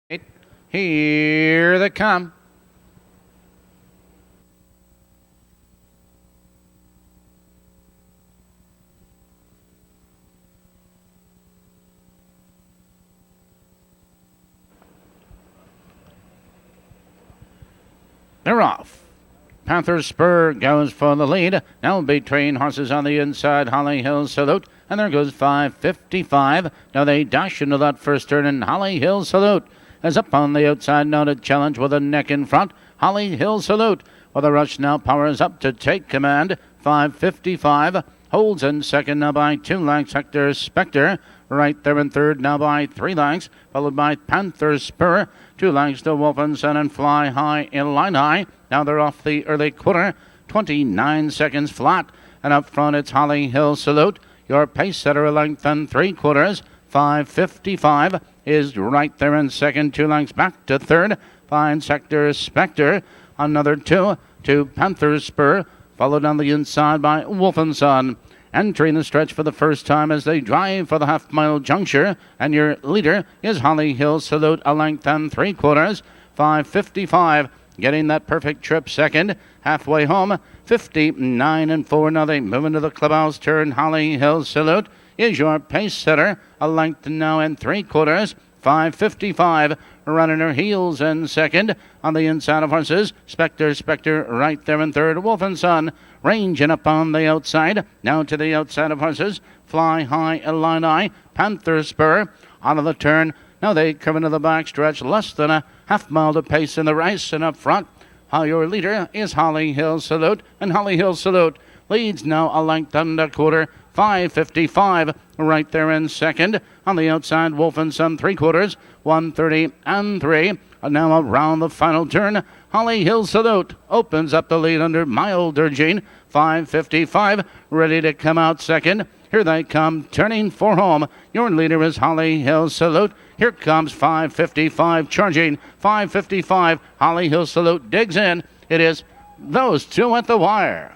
Here they come. They're off. Panther Spur goes for the lead. Now between horses on the inside, Holly Hill Salute. And there goes 555. Now they dash into that first turn, and Holly Hill Salute is up on the outside now to challenge with a neck in front. Holly Hill Salute with a rush now powers up to take command. 555 holds in second now by 2 lengths. Hector Spectre right there in third now by 3 lengths, followed by Panther Spur. 2 lengths to Wolfenson and Fly High Illini. Now they're off the early quarter. 29 seconds flat. And up front it's Holly Hill Salute. Your pace setter a length and 3/4. 555 is right there in second. 2 lengths back to third. Finds Hector Spectre. Another 2 to Panther Spur. Followed on the inside by Wolfenson. Entering the stretch for the first time as they drive for the half-mile juncture. And your leader is Holly Hill Salute, a length and 3/4. 555, getting that perfect trip second. Halfway home, 59-4. Now they move into the clubhouse turn. Holly Hill Salute is your pace setter, a length now and 3/4. 555, running her heels in second. On the inside of horses, Spectre right there in third. Wolfenson ranging up on the outside. Now to the outside of horses, Fly High Illini, Panther Spur out of the turn. Now they come into the back stretch, less than a half mile to pace in the race. And up front, your leader is Holly Hill Salute, and Holly Hill Salute leads now a length and a quarter. 555 right there in second. On the outside, Wolfenson 3/4, 130-3. And now around the final turn, Holly Hill Salute opens up the lead under mild urging. 555 ready to come out second. Here they come, turning for home. Your leader is Holly Hill Salute. Here comes 555 charging. 555, Holly Hill Salute digs in. It is those two at the wire.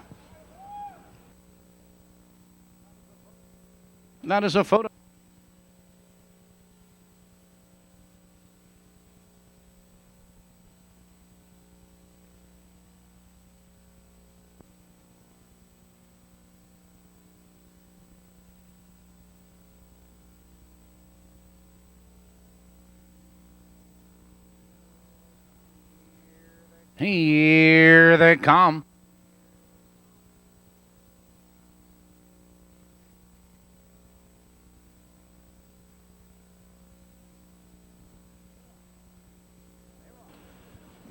That is a photo. Here they come.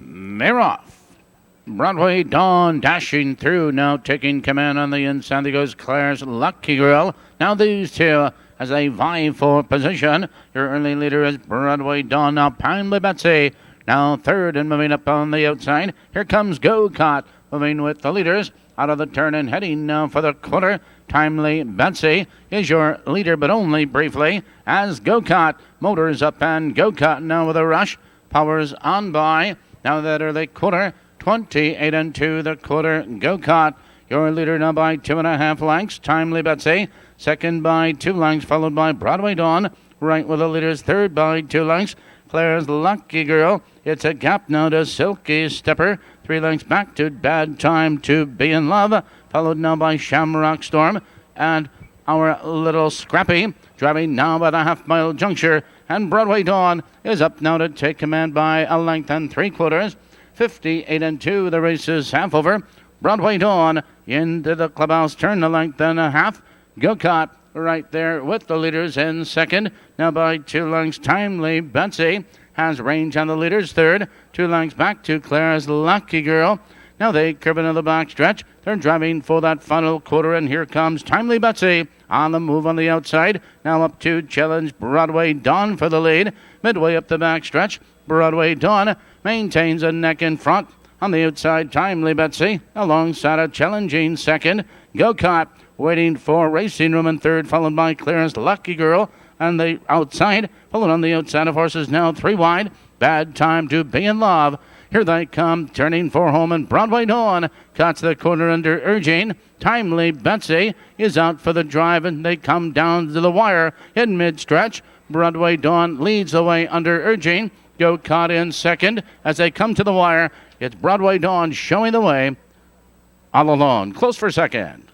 They're off. Broadway Dawn dashing through, now taking command on the inside. There goes Claire's Lucky Girl. Now these two as they vie for position. Your early leader is Broadway Dawn. Now Pinely Betsy. Now third and moving up on the outside. Here comes Go-Kart moving with the leaders. Out of the turn and heading now for the quarter. Timely Betsy is your leader, but only briefly, as Go-Kart motors up, and Go-Kart now with a rush. Powers on by. Now that early quarter, 28-2 the quarter. Go-Kart, your leader now by 2.5 lengths. Timely Betsy, second by 2 lengths, followed by Broadway Dawn. Right with the leaders, third by 2 lengths. Claire's Lucky Girl. It's a gap now to Silky Stepper. 3 lengths back to Bad Time to Be in Love. Followed now by Shamrock Storm. And our little Scrappy driving now by the half-mile juncture. And Broadway Dawn is up now to take command by a length and 3/4. 58-2. The race is half over. Broadway Dawn into the clubhouse turn, a length and a half. Go-Kart right there with the leaders in second. Now by 2 lengths, Timely Betsy has range on the leaders third. 2 lengths back to Claire's Lucky Girl. Now they curve into the back stretch. They're driving for that final quarter, and here comes Timely Betsy on the move on the outside. Now up to challenge Broadway Dawn for the lead. Midway up the back stretch, Broadway Dawn maintains a neck in front. On the outside, Timely Betsy alongside a challenging second. Go-Kart waiting for Racing Room in third, followed by Claire's Lucky Girl. And the outside, followed on the outside of horses now 3 wide. Bad Time to Be in Love. Here they come, turning for home, and Broadway Dawn cuts the corner under urging. Timely Betsy is out for the drive, and they come down to the wire in mid-stretch. Broadway Dawn leads the way under urging. Go caught in second as they come to the wire. It's Broadway Dawn showing the way all alone. Close for second.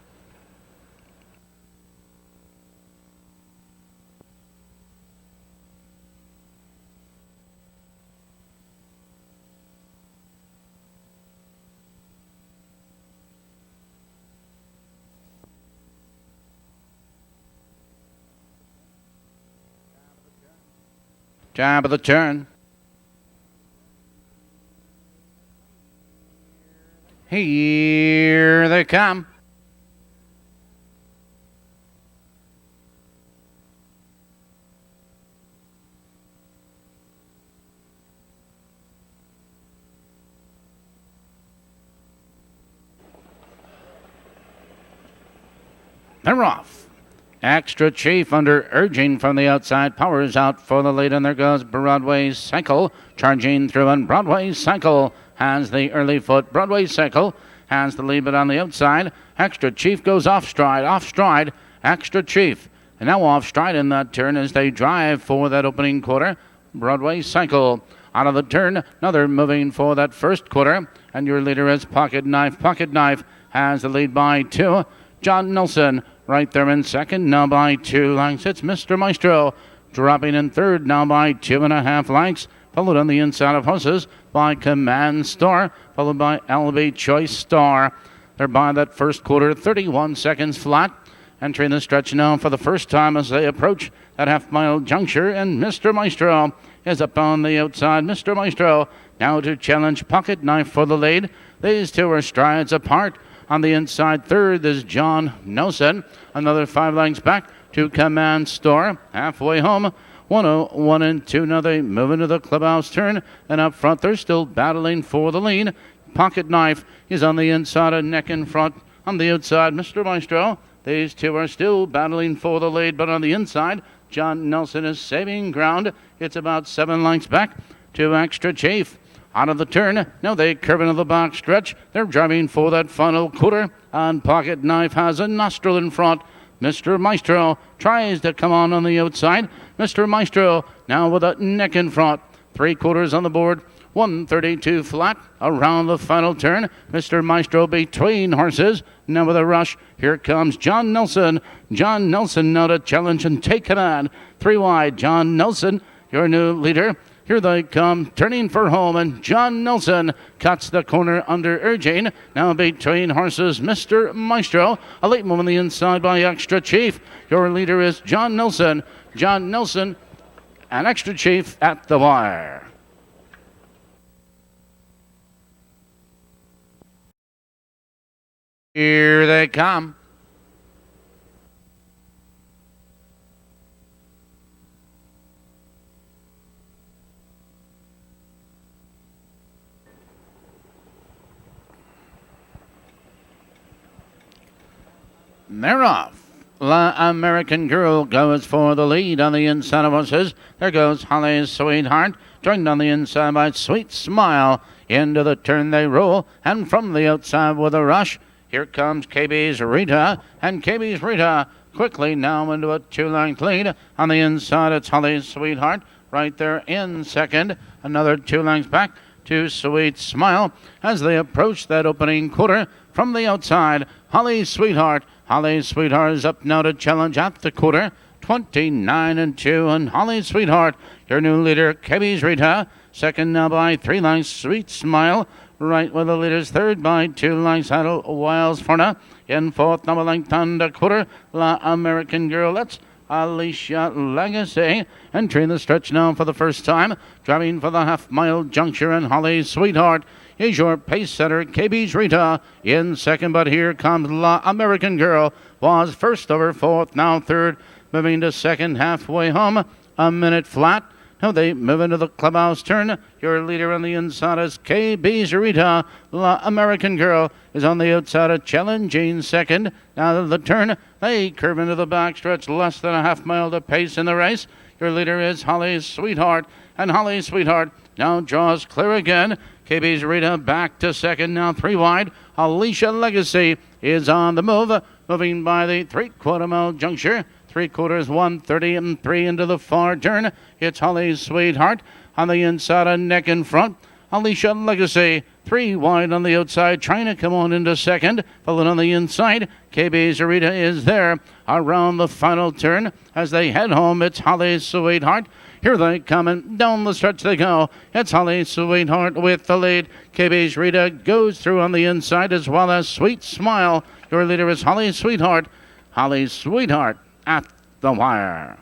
Top of the turn. Here they come. They're off. Extra Chief under urging from the outside. Powers out for the lead, and there goes Broadway Cycle. Charging through, and Broadway Cycle has the early foot. Broadway Cycle has the lead, but on the outside, Extra Chief goes off stride, Extra Chief. And now off stride in that turn as they drive for that opening quarter. Broadway Cycle out of the turn. Now they're moving for that first quarter, and your leader is Pocket Knife. Pocket Knife has the lead by 2. John Nelson right there in second, now by 2 lengths. It's Mr. Maestro dropping in third, now by 2.5 lengths. Followed on the inside of horses by Command Star, followed by LB Choice Star. They're by that first quarter, 31 seconds flat. Entering the stretch now for the first time as they approach that half-mile juncture, and Mr. Maestro is up on the outside. Mr. Maestro now to challenge Pocket Knife for the lead. These two are strides apart. On the inside third is John Nelson. Another 5 lengths back to Command Store. Halfway home, 101 and 2. Now they move into the clubhouse turn. And up front, they're still battling for the lead. Pocket Knife is on the inside, a neck in front. On the outside, Mr. Maestro. These two are still battling for the lead. But on the inside, John Nelson is saving ground. It's about 7 lengths back to Extra Chief. Out of the turn, now they curve into the back stretch. They're driving for that final quarter, and Pocket Knife has a nostril in front. Mr. Maestro tries to come on the outside. Mr. Maestro now with a neck in front. 3 quarters on the board, 132 flat around the final turn. Mr. Maestro between horses. Now with a rush, here comes John Nelson. John Nelson now to challenge and take command. 3 wide, John Nelson, your new leader. Here they come, turning for home, and John Nelson cuts the corner under urging. Now between horses, Mr. Maestro. A late move on the inside by Extra Chief. Your leader is John Nelson. John Nelson and Extra Chief at the wire. Here they come. They're off. La American Girl goes for the lead on the inside of horses. There goes Holly's Sweetheart, joined on the inside by Sweet Smile. Into the turn they roll, and from the outside with a rush, here comes KB's Rita, and KB's Rita quickly now into a 2-length lead. On the inside, it's Holly's Sweetheart, right there in second. Another 2 lengths back to Sweet Smile as they approach that opening quarter. From the outside, Holly's Sweetheart. Holly's Sweetheart is up now to challenge at the quarter. 29 and 2, and Holly's Sweetheart, your new leader, KB's Rita. Second now by 3 lengths, Sweet Smile. Right with the leaders, third by 2 lengths, Idle Wiles Forna. In fourth, number length on the quarter, La American Girl. That's Alicia Legacy. Entering the stretch now for the first time. Driving for the half-mile juncture, and Holly's Sweetheart is your pace setter, KB's Rita. In second, but here comes La American Girl. Was first over fourth, now third. Moving to second, halfway home. A minute flat. Now they move into the clubhouse turn. Your leader on the inside is KB's Rita. La American Girl is on the outside of challenging second. Now to the turn, they curve into the backstretch, less than a half mile to pace in the race. Your leader is Holly's Sweetheart, and Holly's Sweetheart now draws clear again. KB's Rita back to second, now 3 wide. Alicia Legacy is on the move, moving by the 3/4 mile juncture. 3/4, 130 and 3 into the far turn. It's Holly's Sweetheart on the inside and neck in front. Alicia Legacy, 3 wide on the outside, trying to come on into second. Followed on the inside, KB Zarita is there around the final turn. As they head home, it's Holly's Sweetheart. Here they come, and down the stretch they go. It's Holly's Sweetheart with the lead. KB Zarita goes through on the inside, as well as Sweet Smile. Your leader is Holly's Sweetheart. Holly's Sweetheart at the wire.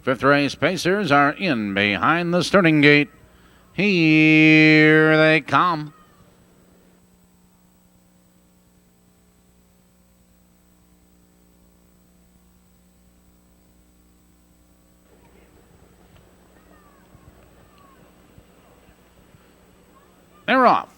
Fifth race pacers are in behind the starting gate. Here they come. They're off.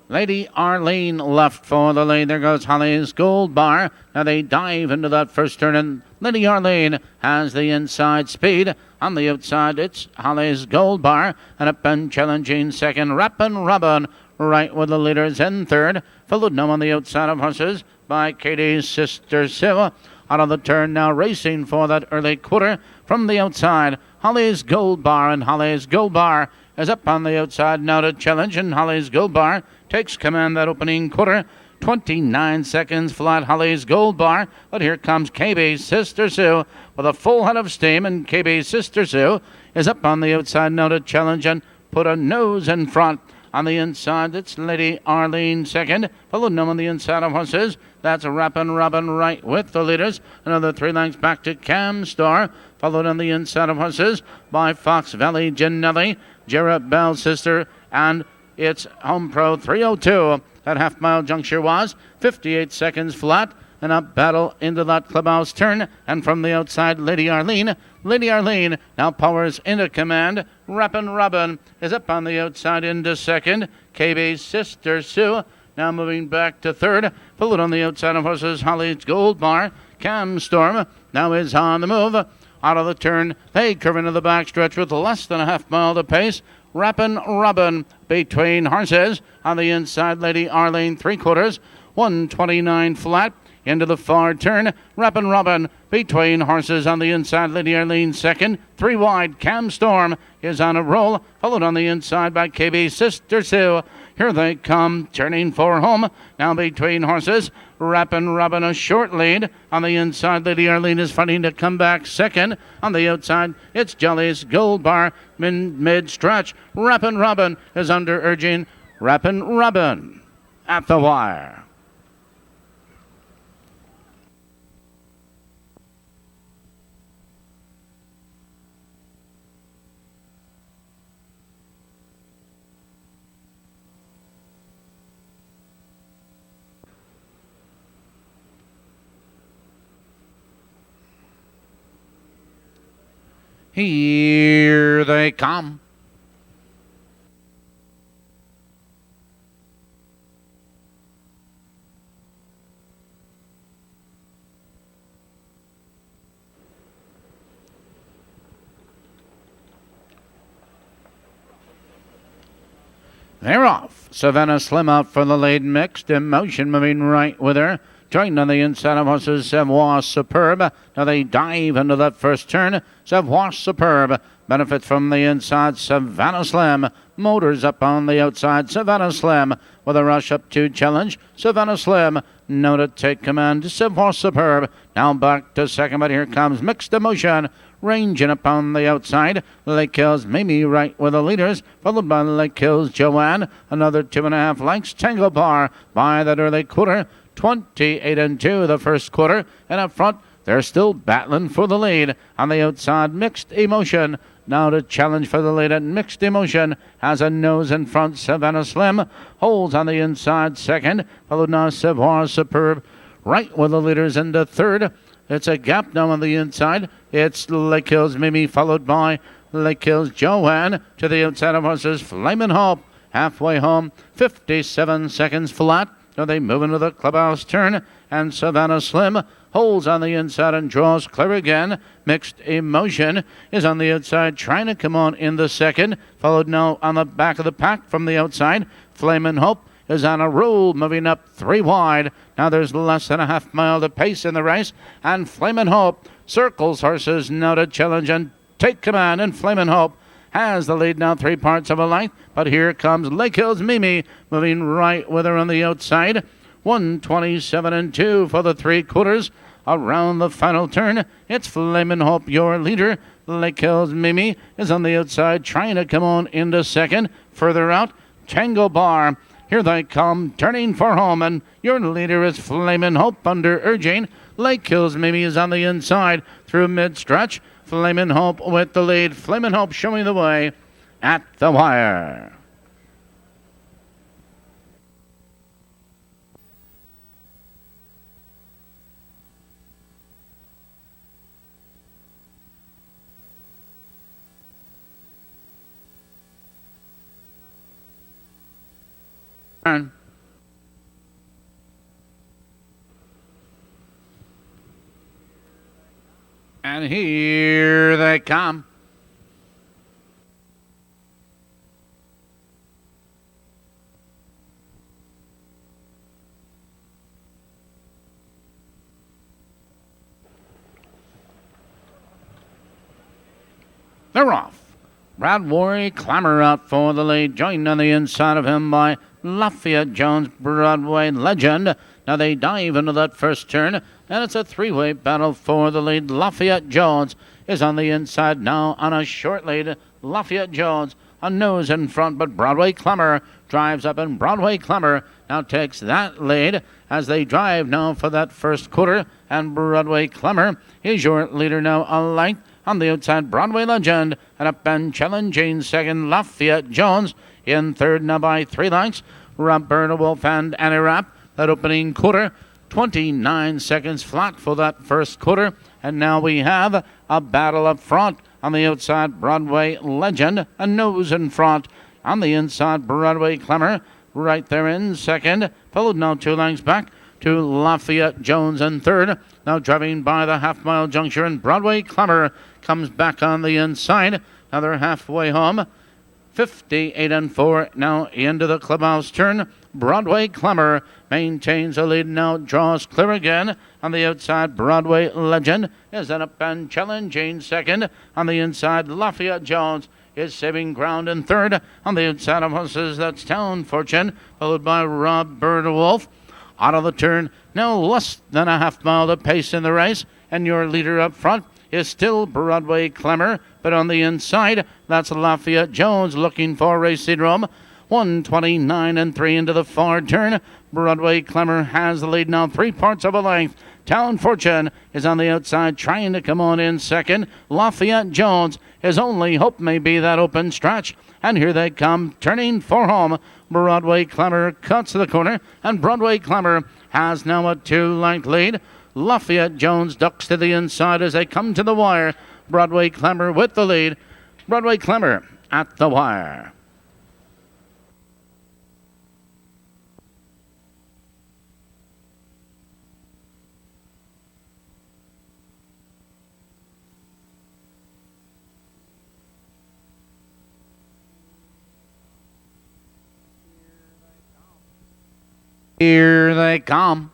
Lady Arlene left for the lead. There goes Holly's Gold Bar. Now they dive into that first turn, and Lady Arlene has the inside speed. On the outside, it's Holly's Gold Bar. And up and challenging second, Rappin' Robin, right with the leaders in third. Followed now on the outside of horses by Katie's Sister Sue. Out of the turn now, racing for that early quarter from the outside. Holly's Gold Bar, and Holly's Gold Bar is up on the outside now to challenge, and Holly's Gold Bar takes command that opening quarter. 29 seconds flat, Holly's Gold Bar. But here comes KB's Sister Sue with a full head of steam, and KB's Sister Sue is up on the outside now to challenge and put a nose in front. On the inside, it's Lady Arlene second. Followed now on the inside of horses. That's Rappin' Robin right with the leaders. Another 3 lengths back to Cam Star. Followed on the inside of horses by Fox Valley Janelli, Jarrett Bell's sister, and it's Home Pro 302. That half-mile juncture was 58 seconds flat. And a battle into that clubhouse turn. And from the outside, Lady Arlene. Lady Arlene now powers into command. Rappin' Robin is up on the outside into second. KB's Sister Sue now moving back to third. Followed on the outside of horses, Holly's Gold Bar. Cam Storm now is on the move. Out of the turn, they curve into the backstretch with less than a half-mile to pace. Rappin' Robin between horses. On the inside, Lady Arlene 3/4, 129 flat. Into the far turn, Rappin' Robin between horses on the inside, Lady Arlene second. 3 wide, Cam Storm is on a roll, followed on the inside by KB's Sister Sue. Here they come, turning for home. Now between horses, Rappin' Robin a short lead. On the inside, Lady Arlene is fighting to come back second. On the outside, it's Jolly's Gold Bar mid-stretch. Rappin' Robin is under urging. Rappin' Robin at the wire. Here they come. They're off. Savannah Slim out for the lead. Mixed Emotion moving right with her. Joined on the inside of horses, Savoir Superb. Now they dive into that first turn. Savoir Superb benefits from the inside. Savannah Slim. Motors up on the outside. Savannah Slim with a rush up to challenge. Savannah Slim now to take command. Savoir Superb now back to second, but here comes Mixed Emotion. Ranging up on the outside. Lake Hills Mimi right with the leaders, followed by Lake Hills Joanne. Another 2.5 lengths. Tango Bar by that early quarter. 28 2 the first quarter, and up front they're still battling for the lead. On the outside, Mixed Emotion now to challenge for the lead, and Mixed Emotion has a nose in front. Savannah Slim holds on the inside second, followed now Savoir Superb right with the leaders into third. It's a gap now on the inside. It's Lake Hills Mimi, followed by Lake Hills Joanne. To the outside of horses, Flamin' Hope halfway home, 57 seconds flat. So they move into the clubhouse turn, and Savannah Slim holds on the inside and draws clear again. Mixed Emotion is on the outside, trying to come on in the second. Followed now on the back of the pack from the outside. Flamin' Hope is on a roll, moving up 3 wide. Now there's less than a half mile to pace in the race, and Flamin' Hope circles horses now to challenge and take command, and Flamin' Hope has the lead now 3 parts of a length. But here comes Lake Hills Mimi moving right with her on the outside. 1:27.2 for the 3/4. Around the final turn, it's Flamin' Hope, your leader. Lake Hills Mimi is on the outside, trying to come on into second. Further out, Tango Bar. Here they come, turning for home, and your leader is Flamin' Hope under urging. Lake Hills Mimi is on the inside through mid-stretch. Flamin' Hope with the lead. Flamin' Hope showing the way at the wire. And here they come. They're off. Bradbury Clamor out for the lead, joined on the inside of him by Lafayette Jones, Broadway Legend. Now they dive into that first turn, and it's a 3-way battle for the lead. Lafayette Jones is on the inside now on a short lead. Lafayette Jones a nose in front, but Broadway Clamor drives up, and Broadway Clamor now takes that lead as they drive now for that first quarter, and Broadway Clamor is your leader now a length. On the outside, Broadway Legend, and up and challenging second, Lafayette Jones. In third now by 3 lengths, Roberta Wolf and Annie Rapp. That opening quarter, 29 seconds flat for that first quarter. And now we have a battle up front. On the outside, Broadway Legend, a nose in front. On the inside, Broadway Clamor, right there in second. Followed now 2 lengths back to Lafayette Jones in third. Now driving by the half-mile juncture, and Broadway Clamor comes back on the inside. Now they're halfway home. 58-4 now into the clubhouse turn. Broadway Clamor maintains a lead now, draws clear again. On the outside, Broadway Legend is then up and challenging second. On the inside, Lafayette Jones is saving ground in third. On the outside of horses, that's Town Fortune, followed by Roberta Wolf. Out of the turn, now less than a half mile to pace in the race, and your leader up front is still Broadway Clamor, but on the inside, that's Lafayette Jones looking for racing room. 1:29.3 into the far turn. Broadway Clamor has the lead now 3 parts of a length. Town Fortune is on the outside trying to come on in second. Lafayette Jones, his only hope may be that open stretch. And here they come, turning for home. Broadway Clamor cuts the corner, and Broadway Clamor has now a 2-length lead. Lafayette Jones ducks to the inside as they come to the wire. Broadway Clamor with the lead. Broadway Clamor at the wire. Here they come.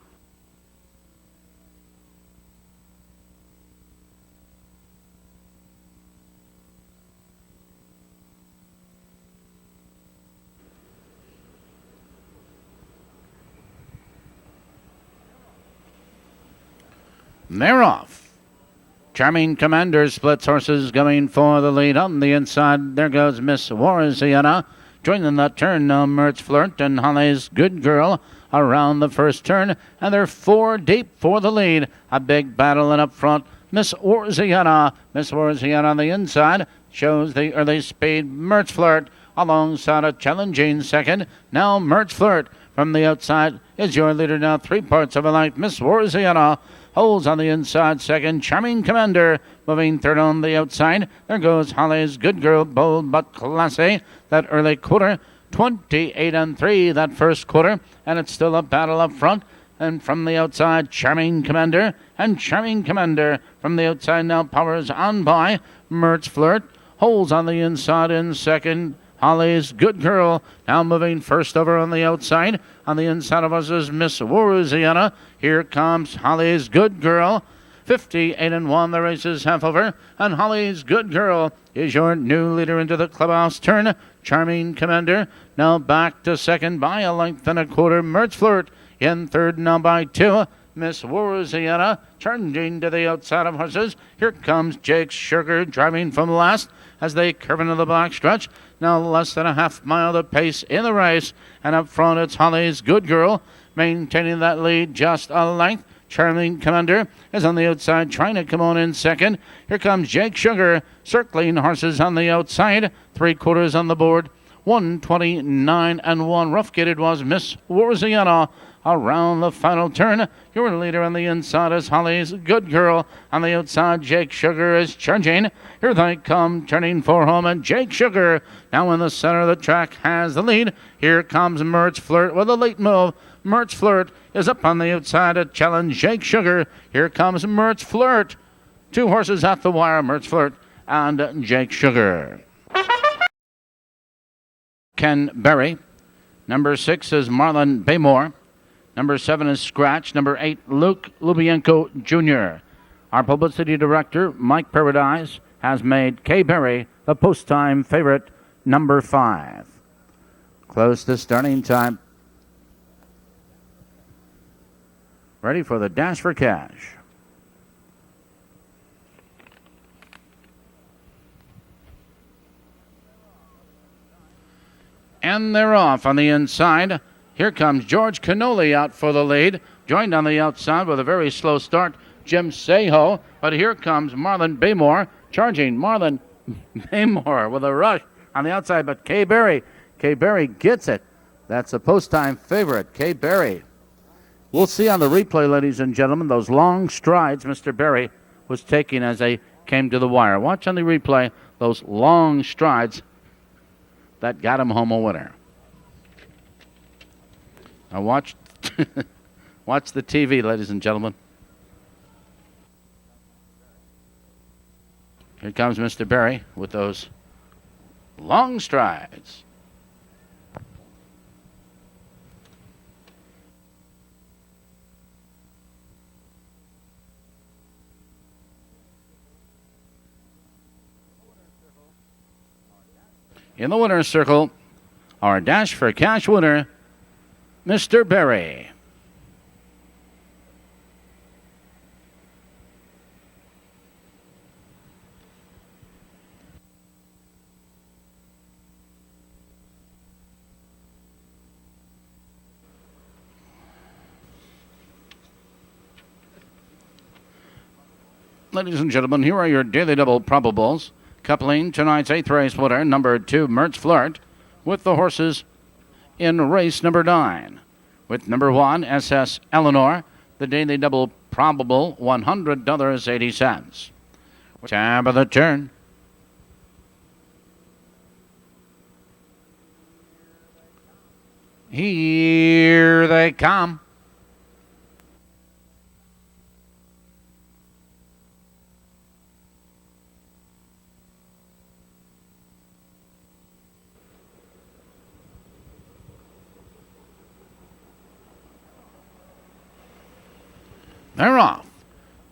They're off. Charming Commander splits horses going for the lead. On the inside, there goes Miss Warziana. Joining that turn now, Mertz Flirt and Holly's Good Girl around the first turn. And they're 4 deep for the lead. A big battle and up front, Miss Warziana. Miss Warziana on the inside shows the early speed. Mertz Flirt alongside a challenging second. Now Mertz Flirt from the outside is your leader now 3 parts of a length. Miss Warziana holds on the inside second. Charming Commander moving third on the outside. There goes Holly's Good Girl, bold but classy. That early quarter, 28-3 that first quarter, and it's still a battle up front. And from the outside, Charming Commander. And Charming Commander from the outside now powers on by. Mertz Flirt holds on the inside in second. Holly's Good Girl now moving first over on the outside. On the inside of us is Miss Louisiana. Here comes Holly's Good Girl. 58-1, the race is half over. And Holly's Good Girl is your new leader into the clubhouse turn. Charming Commander now back to second by a length and a quarter. Mertz Flirt in third now by 2. Miss Louisiana charging to the outside of horses. Here comes Jake's Sugar driving from last as they curve into the back stretch. Now less than a half mile to pace in the race. And up front it's Holly's Good Girl maintaining that lead just a length. Charming Commander is on the outside trying to come on in second. Here comes Jake Sugar circling horses on the outside. 3/4 on the board. 129-1. Rough gated was Miss Louisiana. Around the final turn, your leader on the inside is Holly's Good Girl. On the outside, Jake Sugar is charging. Here they come, turning for home, and Jake Sugar now in the center of the track has the lead. Here comes Mertz Flirt with a late move. Mertz Flirt is up on the outside to challenge Jake Sugar. Here comes Mertz Flirt. 2 horses at the wire, Mertz Flirt and Jake Sugar. Ken Berry. Number 6 is Marlon Baymore. Number 7 is Scratch. Number 8, Luke Lubienko Jr. Our publicity director, Mike Paradise, has made Kay Berry the post-time favorite, number 5. Close to starting time. Ready for the dash for cash. And they're off on the inside. Here comes George Cannoli out for the lead. Joined on the outside with a very slow start, Jim Seho. But here comes Marlon Baymore charging. Marlon Baymore with a rush on the outside. But Kay Berry gets it. That's a post-time favorite, Kay Berry. We'll see on the replay, ladies and gentlemen, those long strides Mr. Berry was taking as they came to the wire. Watch on the replay those long strides that got him home a winner. Now watch watch the TV, ladies and gentlemen. Here comes Mr. Berry with those long strides. In the winner's circle, our dash for cash winner, Mr. Berry. Ladies and gentlemen, here are your daily double probables. Coupling tonight's 8th race winner, number 2, Mertz Flirt, with the horses in race number 9. With number 1, SS Eleanor, the daily double probable, $100.80. Tab of the turn. Here they come. They're off.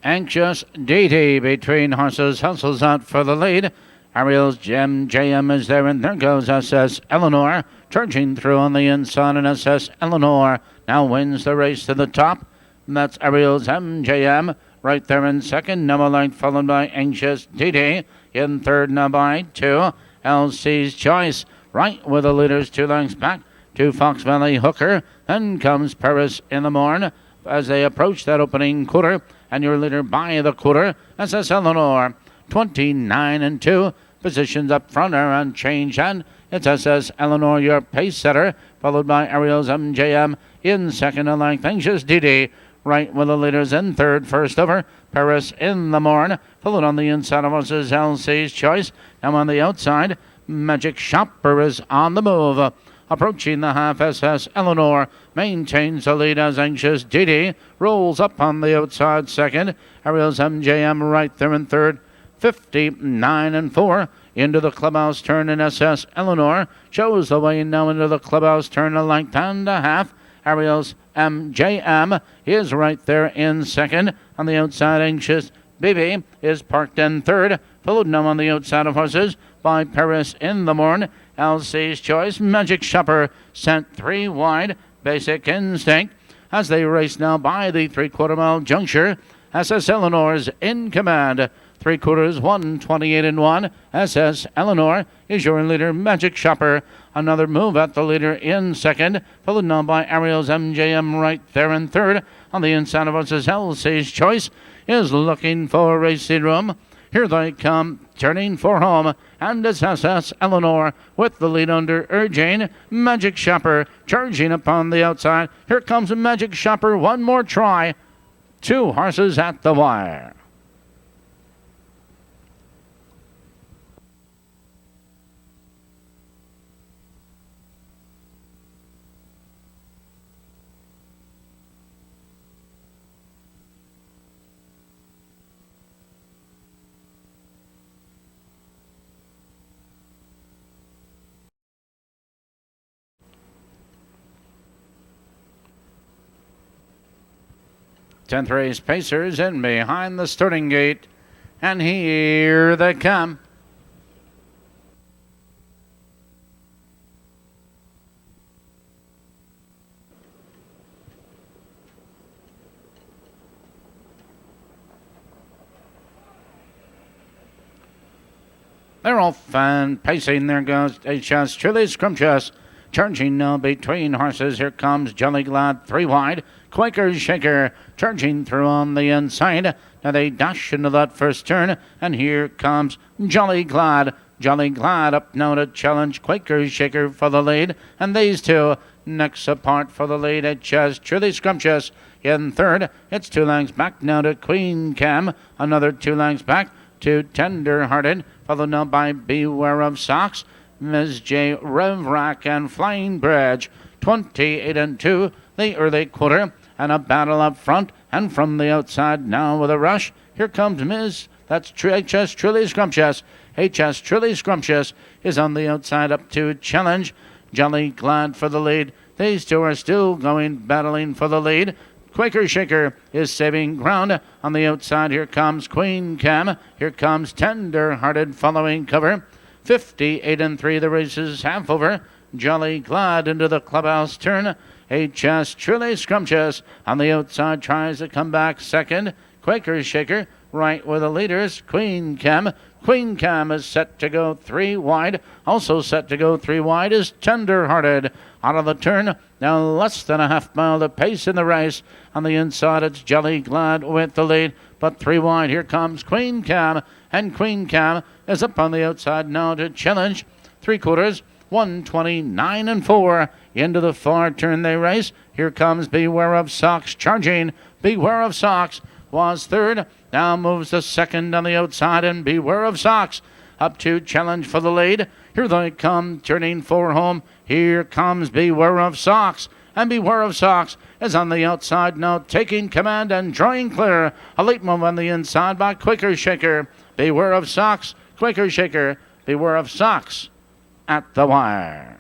Anxious DT between horses hustles out for the lead. Ariel's Gem JM is there, and there goes SS Eleanor charging through on the inside, and SS Eleanor now wins the race to the top. And that's Ariel's MJM right there in second. Number length followed by Anxious DT. In third now by 2. LC's Choice right with the leaders 2 lengths back to Fox Valley Hooker. Then comes Paris in the Morn as they approach that opening quarter, and your leader by the quarter, SS Eleanor, 29-2. Positions up front are unchanged, and it's SS Eleanor, your pace setter, followed by Ariel's MJM in second and length. Anxious DD right with the leaders in third. First over, Paris in the Morn, followed on the inside of us is LC's Choice. Now on the outside, Magic Shopper is on the move. Approaching the half, SS Eleanor maintains the lead as Anxious Didi rolls up on the outside second. Ariel's MJM right there in third. 59-4 into the clubhouse turn, and SS Eleanor shows the way now into the clubhouse turn, a length and a half. Ariel's MJM is right there in second. On the outside, Anxious Baby is parked in third, followed now on the outside of horses by Paris in the Morn. LC's Choice, Magic Shopper sent 3 wide. Basic Instinct as they race now by the 3/4 mile juncture. SS Eleanor's in command. 3/4, 1:28-1. SS Eleanor is your leader. Magic Shopper, another move at the leader in second, followed now by Ariel's MJM right there in third. On the inside of us is LC's Choice is looking for racing room. Here they come, turning for home, and it's SS Eleanor with the lead under urging. Magic Shopper charging upon the outside. Here comes Magic Shopper, one more try. 2 horses at the wire. Tenth race Pacers in behind the starting gate, and here they come. They're off and pacing. There goes HS Truly Scrumptious. Charging now between horses. Here comes Jolly Glad, 3 wide. Quaker Shaker charging through on the inside. Now they dash into that first turn, and here comes Jolly Glad. Jolly Glad up now to challenge Quaker Shaker for the lead, and these two next apart for the lead. HS Truly Scrumptious in third. It's 2 lengths back now to Queen Cam. Another 2 lengths back to Tender Hearted, followed now by Beware of Socks, Ms. J. Revrack, and Flying Bridge. 28-2 the early quarter, and a battle up front, and from the outside now with a rush. Here comes that's HS Truly Scrumptious. HS Truly Scrumptious is on the outside up to challenge Jolly Glad for the lead. These two are still battling for the lead. Quaker Shaker is saving ground on the outside. Here comes Queen Cam. Here comes Tender Hearted following cover. 58-3 the race is half over. Jolly Glad into the clubhouse turn. HS Truly Scrumptious on the outside tries to come back second. Quaker Shaker right with the leaders. Queen Cam. Queen Cam is set to go 3 wide. Also set to go 3 wide is Tender Hearted. Out of the turn, now less than a half mile to pace in the race. On the inside, it's Jolly Glad with the lead, but 3 wide. Here comes Queen Cam, and Queen Cam is up on the outside now to challenge. 3/4, 1:29-4 into the far turn they race. Here comes Beware of Socks charging. Beware of Socks was third. Now moves the second on the outside, and Beware of Socks up to challenge for the lead. Here they come, turning for home. Here comes Beware of Socks, and Beware of Socks is on the outside now, taking command and drawing clear. A late move on the inside by Quaker Shaker. Beware of Socks, Quaker Shaker, Beware of Socks at the wire.